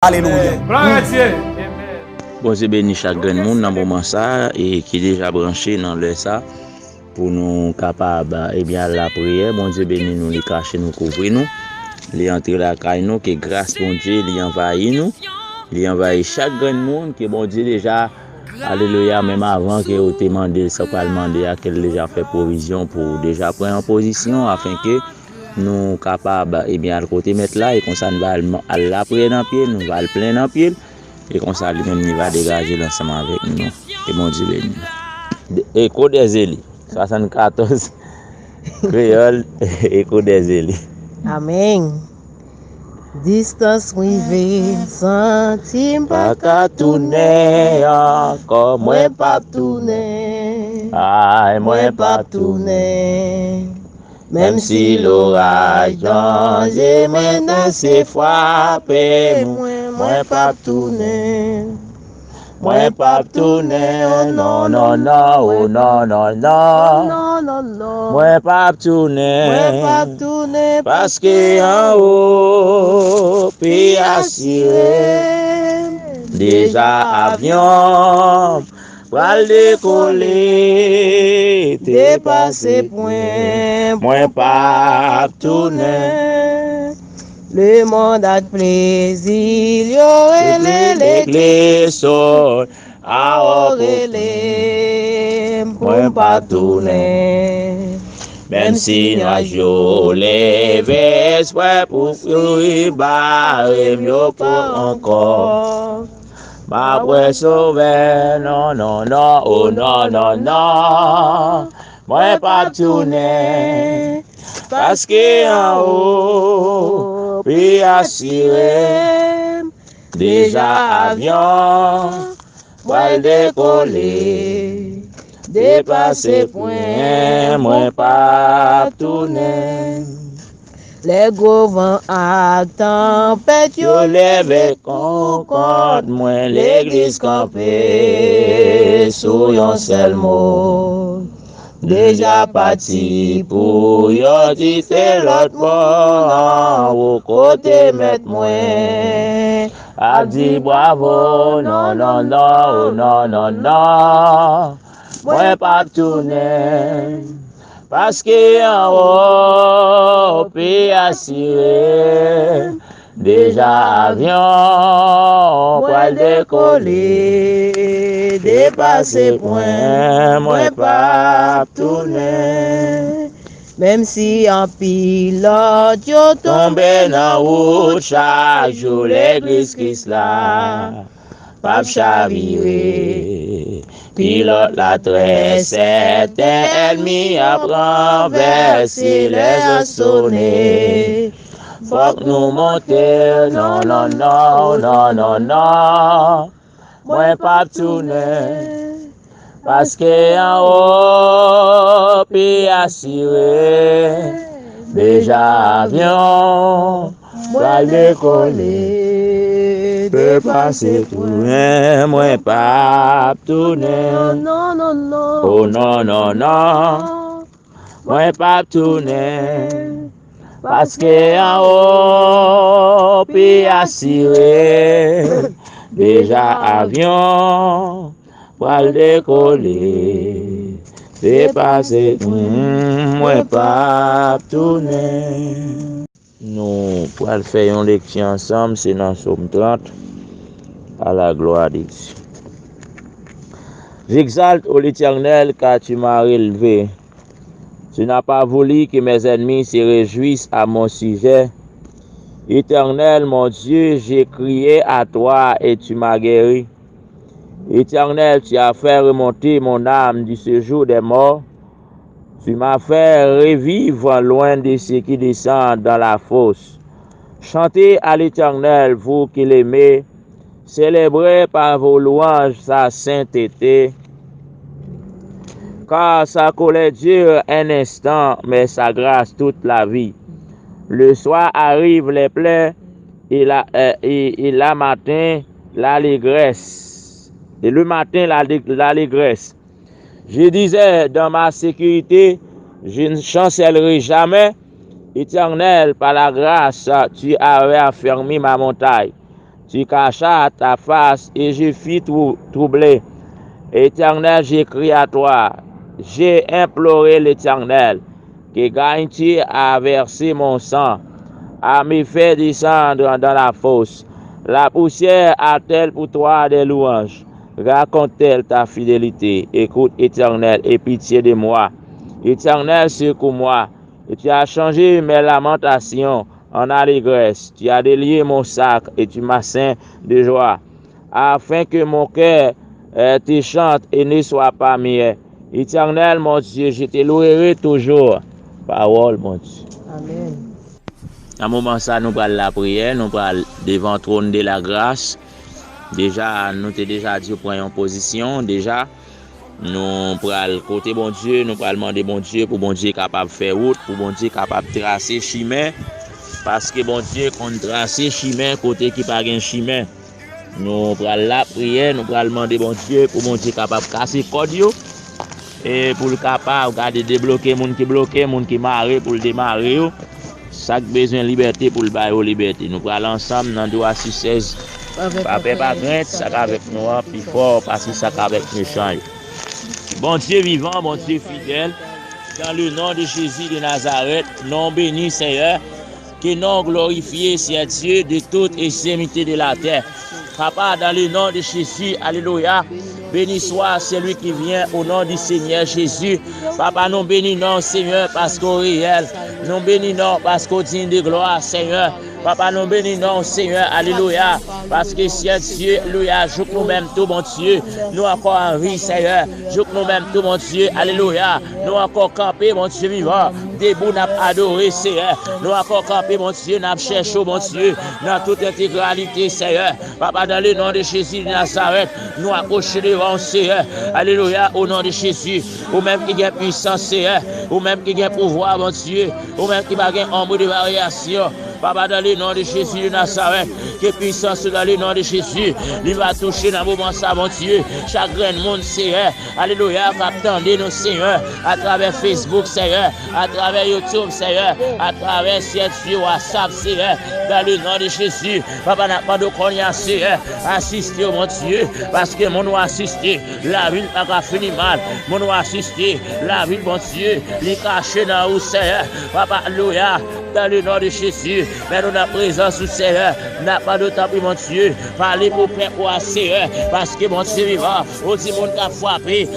Alléluia. Gloire à Dieu. Bon Dieu bénit chaque grand monde dans moment ça et qui est déjà branché dans le ça pour nous capable la prière. Bon Dieu bénit nous, les cacher nous, couvrir nous, les entrer la caille nous, que grâce bon Dieu les envahit nous, les envahit chaque grand monde que bon Dieu déjà alléluia même avant que vous demandé ça pas demander à qu'elle déjà fait provision pour déjà prendre en position afin que nous capables à le côté mettre là et qu'on ça va la prière dans pied, nous va le plein dans pied. Et comme ça, lui-même, il va dégager l'ensemble avec nous. Et mon Dieu béni. Écho des Élis, 74, créole, écho des Élis. Amen. Distance privée, centime Pas qu'à tourner, comme moi pas tourner. Aïe, moi pas pas tourner. Même si l'orage danger maintenant c'est frappé, moi pas tourner. Moi pas tourner, non, non, non, oh non, non, non. Non, non, non. Moi pas tourner. tourner Parce que en haut, puis assuré, déjà avion, va décoller, dépasser point, moi pas tourner. Le monde a de plaisir, y aurait Les sols, à les moi pas tourner. Même si nous levé, soit pour fruit, mieux pas encore. Ma voix sauver, non, non, non, oh non, non, non. Moi pas tourner, parce que en haut, puis assuré, déjà avion, va décoller. Dépasser point, moi pas tourner. Les gros vents à tempête, Yo lève concorde, moi l'église campée, sous yon seul mot. Déjà parti pour yo dit c'est l'autre bord, au côté mettre moi. A dit bravo, non, non, non, oh, non, non, non. Moi pas tourner. Parce que en haut, puis assuré, déjà avion, pour décoller, dépasser point, moi pas tourner. même si en pilote, yo Tombé dans route chaque jour, l'église Christ là, pas chavirer. Pilote la très certain, ennemi a renversé les sonné. Faut que nous monter, non, non, non, non, non, non. Moi pas tourner, parce que en haut, puis assuré, déjà avion, va décoller, dépasser tout, moi pas tourner. non, non, non. Oh non, non, non, moi pas tourner, parce que en haut, puis assuré, déjà avion, va décoller, dépasser, moi pas tourner. Nous pourrons faire une lecture ensemble, c'est dans Somme 30, à la gloire de Dieu. J'exalte ô l'Éternel car tu m'as relevé. Tu n'as pas voulu que mes ennemis se réjouissent à mon sujet. Éternel, mon Dieu, j'ai crié à toi et tu m'as guéri. Éternel, tu as fait remonter mon âme du séjour des morts. Tu m'as fait revivre loin de ceux qui descendent dans la fosse. Chantez à l'Éternel, vous qui l'aimez. Célébrez par vos louanges sa sainteté. Car sa colère dure un instant, mais sa grâce toute la vie. Le soir arrive les plaies et la matin l'allégresse. Et le matin l'allégresse. Je disais dans ma sécurité, je ne chancellerai jamais. Éternel, par la grâce, tu as réaffermi ma montagne. Tu cachas ta face et je fus troublé. Éternel, j'écris à toi. J'ai imploré l'Éternel. Que gagnes-tu à verser mon sang, à me faire descendre dans la fosse? La poussière a-t-elle pour toi des louanges? Raconte-t-elle ta fidélité? Écoute, Éternel, et pitié de moi. Éternel, secours-moi. Et tu as changé mes lamentations en allégresse. Tu as délié mon sac et tu m'as ceint de joie, afin que mon cœur te chante et ne soit pas muet. Éternel, mon Dieu, je te louerai toujours. Parole, mon Dieu. Amen. À un moment ça, nous parlons la prière, nous parlons devant le trône de la grâce. Déjà, nous t'ai déjà dit, prenons en position. Déjà, nous prenons côté bon Dieu, nous prenons demander bon Dieu pour bon Dieu capable de faire route, pour bon Dieu capable de tracer chemin. Parce que bon Dieu, quand tracer chemin, côté qui pas un chemin, nous prenons la prière, nous prenons demander bon Dieu pour bon Dieu capable de casser code et pour le capable de débloquer les gens qui bloquent, les gens qui marrent pour le démarrer. Chaque besoin de liberté pour le bail liberté. Nous prenons ensemble dans 2 à 6-16. Pas crainte, ça avec nous, plus fort, parce que ça avec nous change. Bon Dieu vivant, bon Dieu fidèle, dans le nom de Jésus de Nazareth, nom béni Seigneur, que nom glorifié, c'est Dieu de toute extrémité de la terre. Papa, dans le nom de Jésus, alléluia. Béni soit celui qui vient au nom du Seigneur Jésus. Papa, nous bénissons, Seigneur, parce qu'au réel. Nous bénissons parce qu'au digne de gloire, Seigneur. Papa, nous bénissons, Seigneur, alléluia. Parce que si Dieu, alléluia, joue nous-mêmes tout, mon Dieu. Nous encore en vie, Seigneur. Joue nous-mêmes tout, mon Dieu, alléluia. Nous encore camper, mon Dieu vivant. Debout, nous adoré, Seigneur. Nous encore camper, mon Dieu, nous cherchons, mon Dieu, dans toute intégralité, Seigneur. Papa, dans le nom de Jésus de Nazareth, nous accrochons devant, Seigneur. Alléluia, au nom de Jésus. Ou même qui a puissance, Seigneur. Ou même qui a pouvoir, mon Dieu. Ou même qui a un ombre de variation. Papa, dans le nom de Jésus de Nazareth, que puissance dans le nom de Jésus, il va toucher dans le moment ça, mon Dieu. Chaque grand monde, Seigneur, alléluia, va attendre nos Seigneur, à travers Facebook, Seigneur, à travers YouTube, Seigneur, à travers Dieu, WhatsApp, Seigneur, dans le nom de Jésus. Papa, n'a pas de connaissance, Seigneur, assister, mon Dieu, parce que mon doit assister, la ville n'a pas fini mal, mon doit assister, la ville, mon Dieu, les cacher dans où, Seigneur, Papa, alléluia, dans le nom de Jésus. Mais nous, notre présence, Seigneur, n'a pas de temps, mon Dieu. Parlez pour Père, pour Seigneur, parce que mon Dieu vivant, aussi, mon qui a frappé,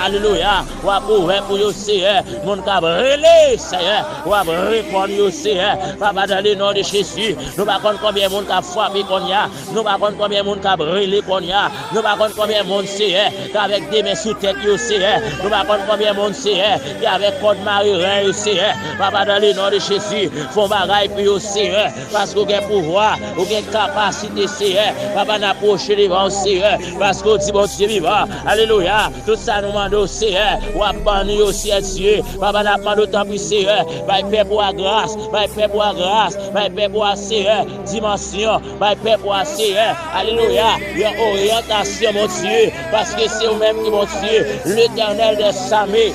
alléluia, ou a ouvert pour vous, Seigneur, mon qui a brûlé, Seigneur, ou a répondre, Seigneur, Papa, dans le nom de Jésus, nous ne savons pas combien de monde qui a frappé qu'on y a, nous ne savons pas combien de monde qui a brûlé qu'on y a, nous ne savons pas combien de monde, Seigneur, qui avec des mains sous tête, Seigneur, nous ne savons pas combien de monde, Seigneur, qui avec code marin, Seigneur, Papa, dans le nom de Jésus, font bagaille pour Seigneur, parce qu'on a pouvoir, on a capacité, Seigneur, Papa n'a approché devant Seigneur, parce qu'on dit bon Dieu vivant, alléluia, tout ça nous demande Seigneur, ou à banir aussi Dieu, Papa n'a pas d'autant plus Seigneur, va paix pour la grâce, va paix pour la grâce, va paix pour la Seigneur, dimension, va paix pour la Seigneur, alléluia, il y a orientation mon Dieu, parce que c'est vous-même qui mon Dieu, l'Éternel des armées.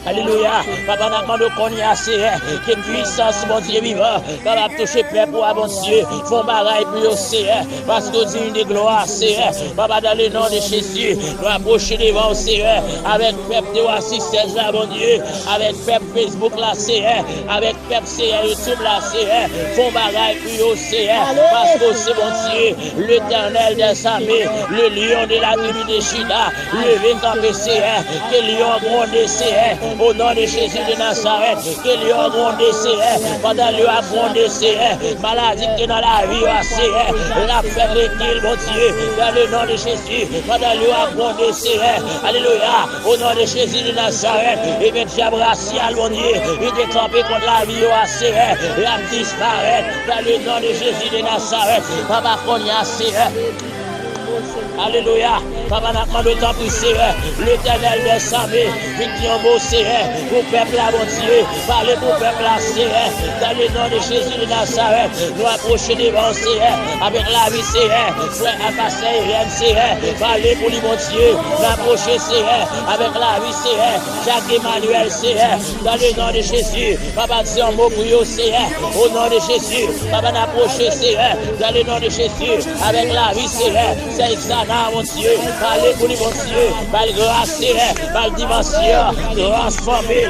Alléluia. Papa n'a pas de connaissance, que puissance, mon Dieu vivant, capable de toucher Père pour mon Dieu, font bagaille pour Seigneur, parce que digne de gloire, Seigneur. Papa, dans le nom de Jésus, nous approcher devant Seigneur, avec peuple de assistance là, mon Dieu, avec peuple Facebook là, Seigneur, avec peuple Seigneur, YouTube là, Seigneur, font bagaille pour Seigneur, parce que c'est mon Dieu, l'Éternel des armées, le lion de la tribu de Juda, levé campé Seigneur, que lion grondé Seigneur. Au nom de Jésus de Nazareth, que lui a grondé, Seigneur, pendant lui a grondé, Seigneur, maladie qui est dans la vie, Seigneur, la faible qu'il, mon Dieu, dans le nom de Jésus, pendant lui a grondé, Seigneur, alléluia, au nom de Jésus de Nazareth, et bien diable racial, mon Dieu, il est campé contre la vie, Seigneur, et a disparaître, dans le nom de Jésus de Nazareth, Papa, qu'on y a, Seigneur. Alléluia. Papa, n'a pas de temps pour Seigneur. L'éternel des armées, vite en beau Seigneur. Pour peuple à mon Dieu. Parlez pour peuple à Seigneur. Dans le nom de Jésus de Nazareth. Nous approcher devant Seigneur. Avec la vie Seigneur. Frère Akassé, Rien Seigneur. Parlez pour lui, mon Dieu. Nous approcher Seigneur. Avec la vie Seigneur. Jacques Emmanuel Seigneur. Dans le nom de Jésus. Papa, dis un mot pour eux Seigneur. Au nom de Jésus. Papa, n'approcher Seigneur. Dans le nom de Jésus. Avec la vie Seigneur. C'est Xana, mon Dieu. Parlez pour lui, mon Dieu. Par grâce Seigneur. Par dimension. Transformez.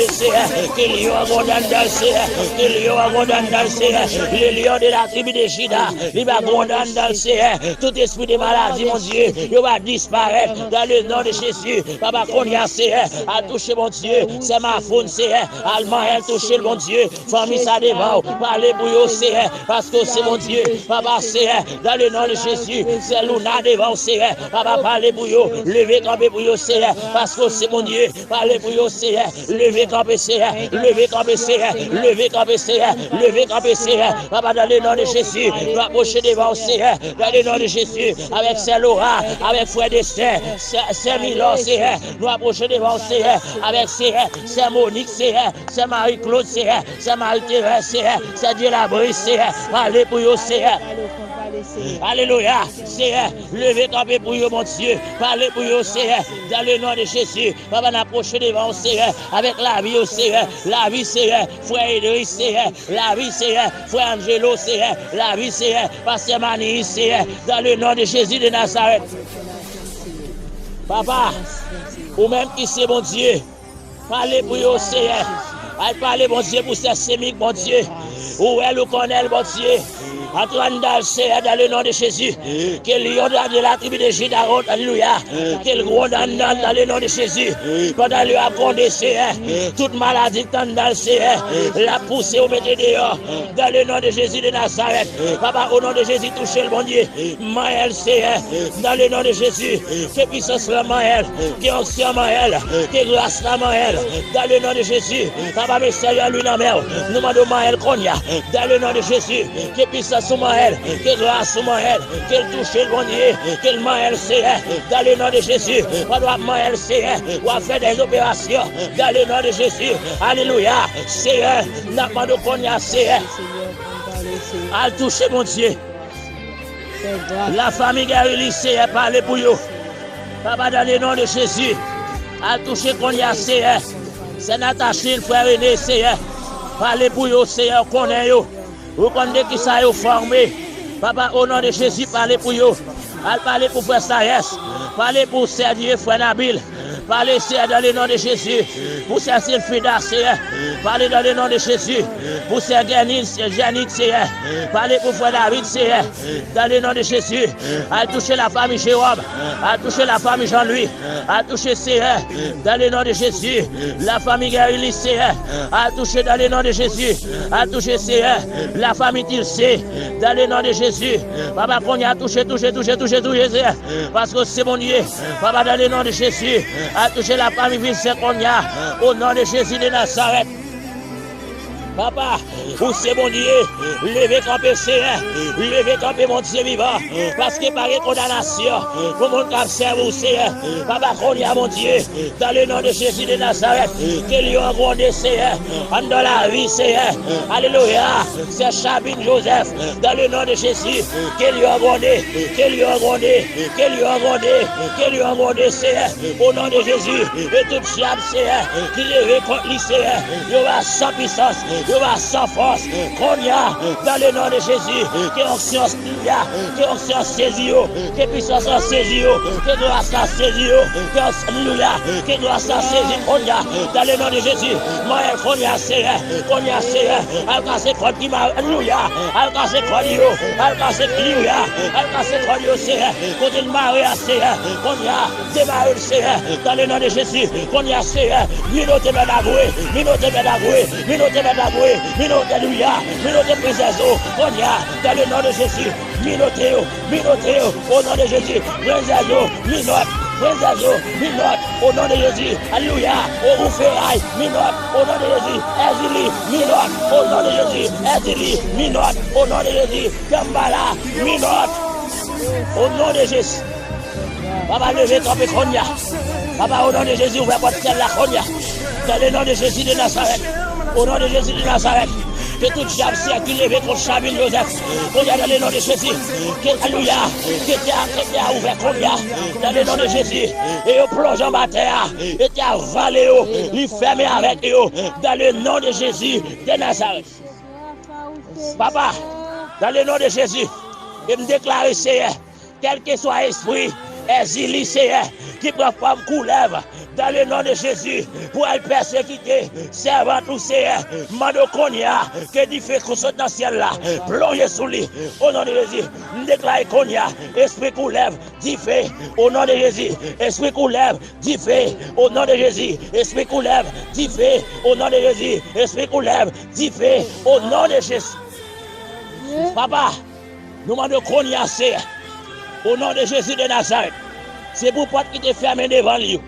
Seigneur. Qu'il y a un monde dans le Seigneur. Qu'il y a un monde dans le Seigneur. Le lion de la tribu de Juda. Il va condamner dans le Seigneur. Tout esprit de maladie, mon Dieu. Il va disparaître dans le nom de Jésus. Papa, qu'on y a Seigneur. A touché, mon Dieu. C'est ma faune, Seigneur. Allemand, elle touche, mon Dieu. Famille, ça devant. Parlez pour eux, Seigneur. Parce que c'est mon Dieu. Papa, Seigneur. Dans le nom de Jésus. C'est Luna devant, Seigneur. Papa, parlez pour eux. Levez, campez pour eux, Seigneur. Parce que c'est mon Dieu. Parlez pour eux, Seigneur. Levez, campez, Seigneur. Levez, campez, Seigneur. Levez, campez, Seigneur. Levez, campez, Seigneur. Papa, dans le nom de Jésus. Nous approcher devant, Seigneur. Dans le nom de Jésus. Avec Saint Laura. Avec Frère Destin. Saint Milan, Seigneur. Nous approcher devant, Seigneur. Avec Seigneur. Saint Monique, Seigneur. Saint Marie-Claude, Seigneur. Saint Marie-Thérèse, Seigneur. Saint Dieu la brise, Seigneur. Parlez pour eux, Seigneur. Alléluia, Seigneur, levez campé pour eux, mon Dieu, parlez pour eux, Seigneur, dans le nom de Jésus, papa n'approche devant, Seigneur, avec la vie, Seigneur, frère Idriss, Seigneur, la vie, Seigneur, frère Angelo, Seigneur, la vie, Seigneur, pasteur Mani, Seigneur, dans le nom de Jésus de Nazareth. Papa, ou même qui c'est, mon Dieu, parlez pour eux, Seigneur, parlez, mon Dieu, pour ces sémiques, mon Dieu, où elle ou connaît, mon Dieu. Antoine Seigneur, dans le nom de Jésus, qu'il y a de la tribu de Juda, alléluia, qu'il gronde dans le nom de Jésus, pendant lui a condé, Seigneur, toute maladie dans le Seigneur, la poussée au métier dehors, dans le nom de Jésus de Nazareth, papa, au nom de Jésus, touchez le bon Dieu, Maël, Seigneur, dans le nom de Jésus, que puissance la Maël, que ancien Maël, que grâce la Maël, dans le nom de Jésus, papa, mes Seigneur, lui, non, nous demandons Maël Konya, dans le nom de Jésus, que puissance sous Maël, que grâce sous Maël, qu'elle touche le bon Dieu, qu'elle Maël Seigneur, dans le nom de Jésus, on doit Maël Seigneur, on va faire des opérations, dans le nom de Jésus, alléluia, Seigneur, n'a pas de Konya, Seigneur, à toucher mon Dieu, la famille guérie, Seigneur, parlez pour vous, papa, dans le nom de Jésus, à toucher Konya, Seigneur, c'est Natacha, le frère René, Seigneur, parlez pour vous, Seigneur, connaît vous. Vous connaissez qui ça est formé. Papa, au nom de Jésus, parlez pour vous. Parlez pour Frère Sayès. Parlez pour Serdier, Frère Nabil. Parlez, Seigneur, dans le nom de Jésus. Pour Seigneur Sylphida, Seigneur. Parlez dans le nom de Jésus. Pour Seigneur Janine, Seigneur. Parlez pour Frère David, Seigneur. Dans le nom de Jésus. À toucher la famille Jérôme. À toucher la famille Jean-Louis. À toucher, Seigneur, dans le nom de Jésus. La famille Guérilly, Seigneur. À toucher dans le nom de Jésus. À toucher, Seigneur, la famille Tilsé. Dans le nom de Jésus. Papa, qu'on y a touché, Seigneur. Parce que c'est mon Dieu. Papa, dans le nom de Jésus. À toucher la famille Vincent Konya, au nom de Jésus de Nazareth. Papa, où c'est mon Dieu, levez campé Seigneur, levez campé mon Dieu vivant, parce que par condamnation, pour mon cap serve Seigneur, Papa, qu'on y a mon Dieu, dans le nom de Jésus de Nazareth, qu'il y a un grand Seigneur, dans la vie Seigneur, alléluia, c'est Chabine Joseph, dans le nom de Jésus, qu'il y a un grand Seigneur, au nom de Jésus, et tout diable Seigneur, qui lève contre lui Seigneur, il y aura sans puissance, il y aura sans force, qu'on y a dans le nom de Jésus, que onction saisit, que puissance saisit, que grâce saisit, que grâce saisit, qu'on y a dans le nom de Jésus, moi qu'on y a Seigneur, al casser croix qui m'a, alléluia, al casser croix, Seigneur, qu'on il marie à Seigneur, qu'on y a démarré Seigneur, dans le nom de Jésus, qu'on y a Seigneur, minote alléluia, minote princesse, qu'on y a dans le nom de Jésus, minote, au nom de Jésus, princesse, minote, Princesse, Minot, au nom de Jésus. Alléluia. Au Rouferraille, Minot, au nom de Jésus. Ezili, Minot, au nom de Jésus. Ezili, Minot, au nom de Jésus. Kambala, Minot, au nom de Jésus. Papa, levez ton péconia. Papa, au nom de Jésus, ouvre votre ciel la conia. Dans le nom de Jésus de Nazareth. Au nom de Jésus de Nazareth. Que tout diable circule levé contre Chabine Joseph. On y a dans le nom de Jésus. Alléluia. Que tu as ouvert combien dans le nom de Jésus. Et au plonge en bataille. Et tu as avalé, lui fermé avec eux. Dans le nom de Jésus de Nazareth. Papa, dans le nom de Jésus, je me déclare, Seigneur, quel que soit l'esprit, exilé, Seigneur, qui prend forme couleuvre, dans le nom de Jésus, pour elle persécuter, servant tout Seigneur, Mandoconia, que dit fait qu'on saute dans le ciel là, plongez sous lui, au nom de Jésus, nous déclarons Conia, esprit couleuvre, dit fait, au nom de Jésus, esprit couleuvre, dit fait, au nom de Jésus, esprit couleuvre, dit fait, au nom de Jésus, esprit couleuvre, dit fait, au nom de Jésus. Papa, nous demandons Conia, Seigneur, au nom de Jésus de Nazareth, c'est pour porte qui te ferme devant lui.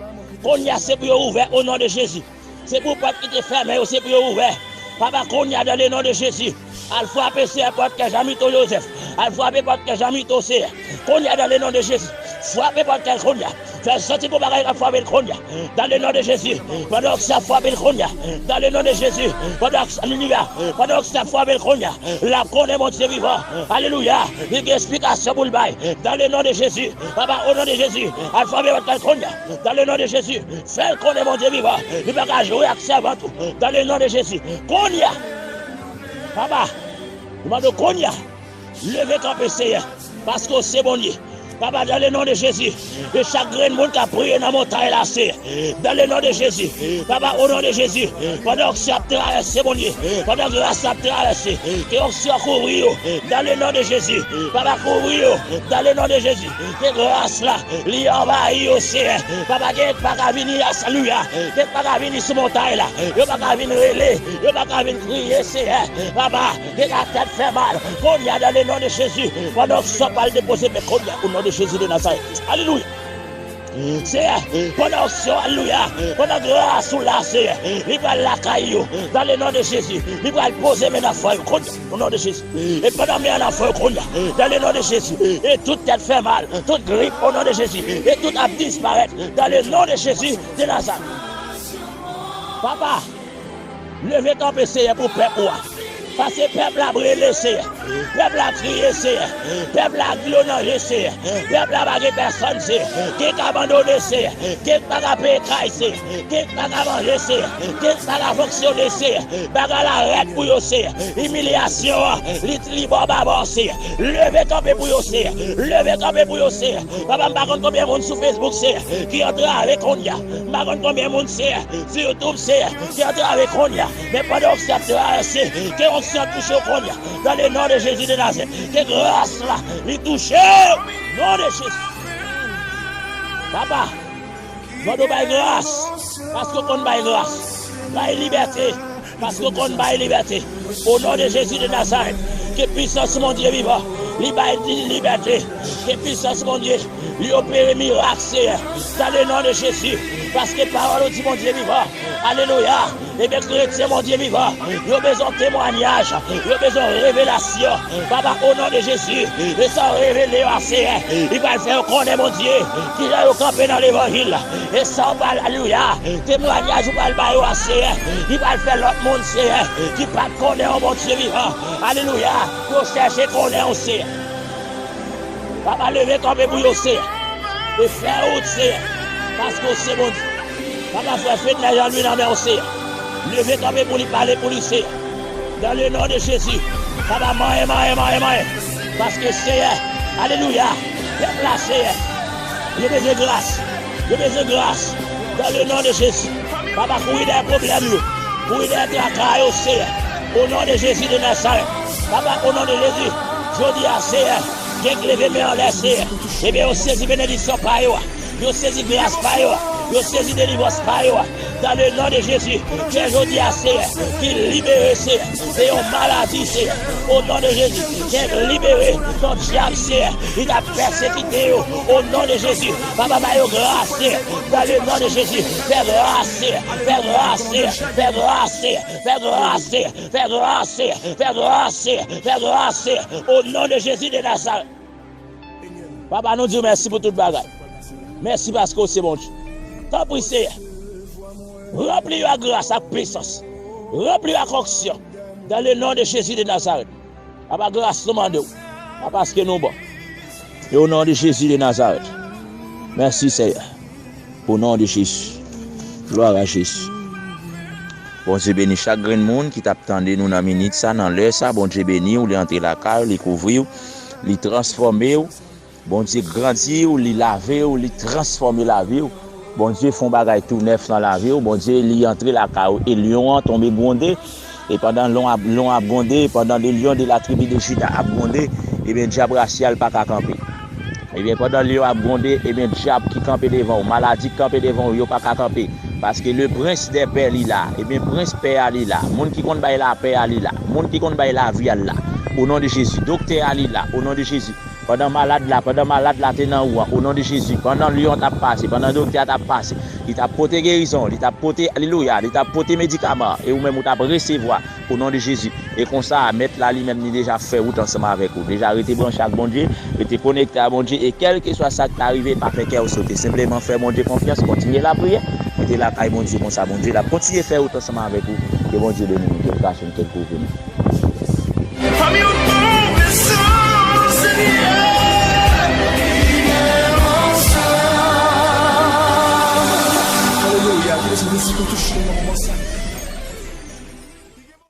Konya, c'est pour ouvert au nom de Jésus. C'est pour porte qui te ferme, c'est pour ouvert. Papa, Konya, dans le nom de Jésus. Alpha PC, porte que Jamito Joseph. Alpha PC, porte que Jamito Seigneur. Konya, dans le nom de Jésus. Frappez porte que Konya. Fais sortir pour bagaille à frapper le Konya. Dans le nom de Jésus. Pendant que ça frappe le Konya. Dans le nom de Jésus. Pendant que ça frappe le Konya. La connaît mon Dieu vivant. Alléluia. Il y a explication pour le bail. Dans le nom de Jésus. Papa, au nom de Jésus. Alphabet votre Konya. Dans le nom de Jésus. Fais le connaît mon Dieu vivant. Il va pas jouer avec ça avant tout. Dans le nom de Jésus. Konya. Papa, demande Konya. Levez ton PC. Parce que c'est bon Dieu. Papa, dans le nom de Jésus, de chaque grain de monde qui a prié dans la montagne là, c'est dans le nom de Jésus. Papa, au nom de Jésus, pendant que ça traverse, mon Dieu, pendant que ça traverse, que on soit couru dans le nom de Jésus. Papa, couru dans le nom de Jésus. Que grâce là, lui envahit aussi. Papa, qu'il n'y ait pas qu'à venir à saluer, qu'il n'y ait pas qu'à venir sur la montagne là, il n'y a pas qu'à venir relais, il n'y a pas qu'à venir crier, c'est Papa, que la tête fait mal, qu'on y a dans le nom de Jésus. Pendant que ça parle de déposer, mais qu'on y a au nom de Jésus de Nazareth. Alléluia. C'est pendant que alléluia, pendant que grâce sous la c'est, il va la caillou dans le nom de Jésus. Il va poser mes affaires au nom de Jésus. Et pendant mes affaires dans le nom de Jésus. Et toute tête fait mal, toute grippe au nom de Jésus. Et tout a disparaître dans le nom de Jésus de Nazareth. Papa, levez ton PC pour peuple. Parce que le peuple a brûlé, c'est. Le peuple a crié, c'est. Le peuple a glonné, c'est. Le peuple a bagé personne, c'est. Qui a abandonné, c'est. Qui a payé, c'est. Qui a mangé, c'est. Qui a fonctionné, c'est. Baga la règle pour vous, c'est. Humiliation, libre, c'est. Levez ton pour vous, c'est. Levez ton pour vous, c'est. Papa, je ne sais pas combien de monde sur Facebook, c'est. Qui entre avec Konya. Je ne sais pas combien de monde, c'est. Sur YouTube, c'est. Qui entre avec Konya. Mais pendant que ça traverse, qui touché au Konya, dans le nom de Jésus de Nazareth, que grâce là, il touche au nom de Jésus. Papa, nous devons grâce, parce qu'on a grâce, la liberté, parce qu'on a liberté, au nom de Jésus de Nazareth, que puissance mon Dieu vivant, liberté, que puissance mon Dieu, lui opère miracle, dans le nom de Jésus, parce que parole dit mon Dieu vivant, alléluia. Et bien, chrétien, mon Dieu vivant, il a besoin de témoignage, il a besoin de révélation. Papa, au nom de Jésus, et sans révéler assez, il va le faire connaître, mon Dieu, qu'il a campé dans l'évangile. Et sans alléluia, témoignage, il va le bailler assez, il va le faire l'autre monde, qui ne pas connaître, mon Dieu vivant. Alléluia, pour chercher connaître aussi. Papa, levez campé pour aussi, et faire aussi, parce que c'est mon Dieu. Papa, frère, faites l'argent lui dans la aussi. Levez quand même pour lui parler, pour lui dire. Dans le nom de Jésus. Papa, maïe. Parce que c'est, alléluia, déplacé. Je besoin de grâce. Je besoin de grâce. Dans le nom de Jésus. Papa, pour aider un problème, pour aider un travail aussi. Au nom de Jésus de Nazareth. Papa, au nom de Jésus. Je dis à Seigneur, j'ai levé mes en l'air, Seigneur. Eh bien, on saisit bénédiction par eux. On saisit grâce par eux. Yo saisi délivrance par eux. Dans le nom de Jésus, qui aujourd'hui a qui libère c'est une maladie, c'est au nom de Jésus, qui est libéré, ton diable, il t'a persécuté au nom de Jésus. Papa, grâce, dans le nom de Jésus, fais grâce, fais grâce, fais grâce, fais grâce, fais grâce, fais grâce, fais grâce, au nom de Jésus de Nazareth. Papa, nous disons merci pour toute bagaille. Merci parce que c'est bon Dieu. T'en prie, Seigneur. Remplis la grâce, la puissance. Remplis la correction. Dans le nom de Jésus de Nazareth. Papa, grâce, nous demandons. Parce que nous sommes bons. Et au nom de Jésus de Nazareth. Merci, Seigneur. Au nom de Jésus. Gloire à Jésus. Bon Dieu béni chaque grain de monde qui t'attendait nous dans minute ça, dans l'heure ça. Bon Dieu béni, ou les entrer la carte, les couvrir, les transformer. Bon Dieu grandir, ou les laver, ou les transformer la vie. Bon Dieu font bagaille tout neuf dans la vie. Bon Dieu lui entrer la carte et lion tomber grondé. Et pendant l'on a grondé, pendant les lions de la tribu de Juda a grondé, et bien diable racial pas qu'à camper. Et bien pendant les lions a grondé, et bien diable qui campait devant, maladie qui campait devant, yo pas qu'à camper. Parce que le prince des pères est là, et bien prince père est là, monde qui compte bailler la paix est là, monde qui compte bailler la vie est là. Au nom de Jésus, docteur est là, au nom de Jésus. Pendant malade là, t'es dans au nom de Jésus. Pendant lion t'a passé, pendant docteur t'a passé, il t'a porté guérison, il t'a porté alléluia, il t'a porté médicaments et ou même t'a recevoir au nom de Jésus. Et comme ça, mettre là lui-même ni déjà fait route ensemble avec vous. Déjà arrêté branché avec bon Dieu, était connecté à bon Dieu et quel que soit ça qui t'est arrivé, pas faire cœur sauter, simplement faire mon Dieu confiance, continuer la prière. Mettez la caille bon Dieu comme ça, bon Dieu, là continuer faire route ensemble avec vous. Que bon Dieu de nous, que cache une quelque couvre. Alléluia, Deus me escuta o chão, moça.